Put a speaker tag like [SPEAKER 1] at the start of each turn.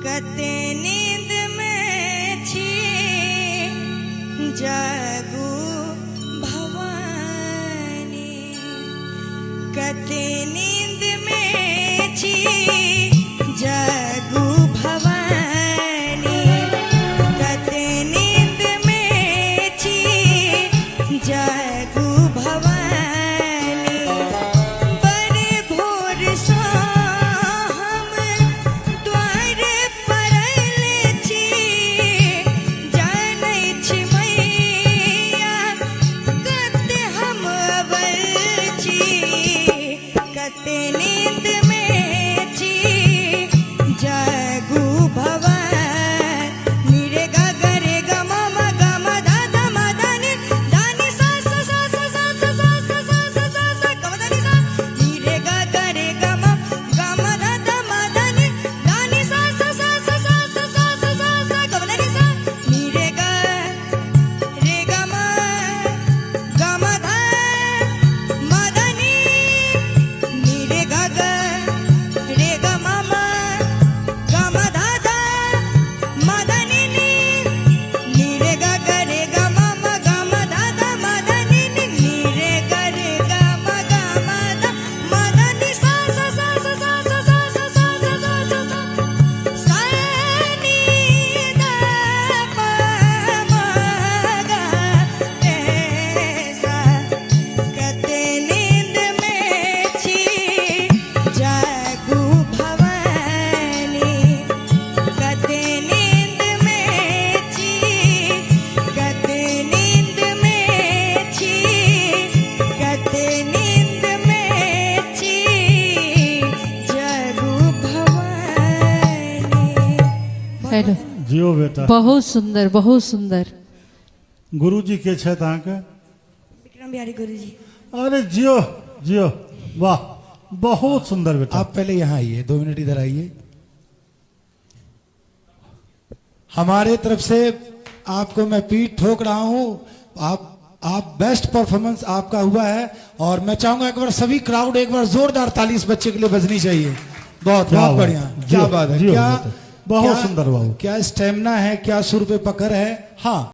[SPEAKER 1] कते नींद में छी जागू भवानी, कते नींद में छी जागू भवानी, कते नींद में छी जागू भवानी। बड़े भोर सो हम द्वार पर अयले छी, जानै छी मैया कते हम अबल छी, कते नींद में छी जागू भवानी। रे गा गा रे गा मा मा गा मा धा धा मा धा नी धा नी सा सा सा सा सा सा सा सा सा सा सा सा गा मा धा नी सा नी रे गा गा रे गा मा धा धा मा धा नी धा नी सा सा सा सा सा सा सा सा सा सा गा मा धा नी सा नी रे गा मा धा मा धा नी नी रे गा गा रे गा मा मा गा मा धा धा मा धा नी नी रे गा गा रे गा मा मा गा मा धा धा मा धा नी नी रे गा रे गा मा गा मा धा मा धा नी सा सा सा सा सा सा सा सा सा सा सा सा सा नी धा पा मा गा रे सा। कते नींद में छी जागू भवानी, कते नींद में छी, कते नींद में छी, कते नींद में छी जागू भवानी।
[SPEAKER 2] हेलो,
[SPEAKER 3] जियो बेटा।
[SPEAKER 2] बहुत सुंदर, बहुत सुंदर।
[SPEAKER 3] गुरुजी के छथि अहाँके?
[SPEAKER 1] विक्रम बिहारी गुरुजी।
[SPEAKER 3] अरे जियो जियो, वाह बहुत सुंदर बेटा।
[SPEAKER 4] आप पहले यहाँ आइए, 2 मिनट इधर आइए। हमारे तरफ से आपको मैं पीठ ठोक रहा हूँ। आप बेस्ट परफॉर्मेंस आपका हुआ है, और मैं चाहूंगा एक बार सभी क्राउड एक बार जोरदार ताली इस बच्चे के लिए बजनी चाहिए। बहुत
[SPEAKER 3] क्या
[SPEAKER 4] बहुत
[SPEAKER 3] बात
[SPEAKER 4] बढ़िया,
[SPEAKER 3] है,
[SPEAKER 4] क्या
[SPEAKER 3] जियो,
[SPEAKER 4] बात है,
[SPEAKER 3] जियो
[SPEAKER 4] क्या
[SPEAKER 3] बेटा, बहुत सुंदर बाबू।
[SPEAKER 4] क्या स्टेमिना है, क्या सुर पे पकड़ है। हाँ।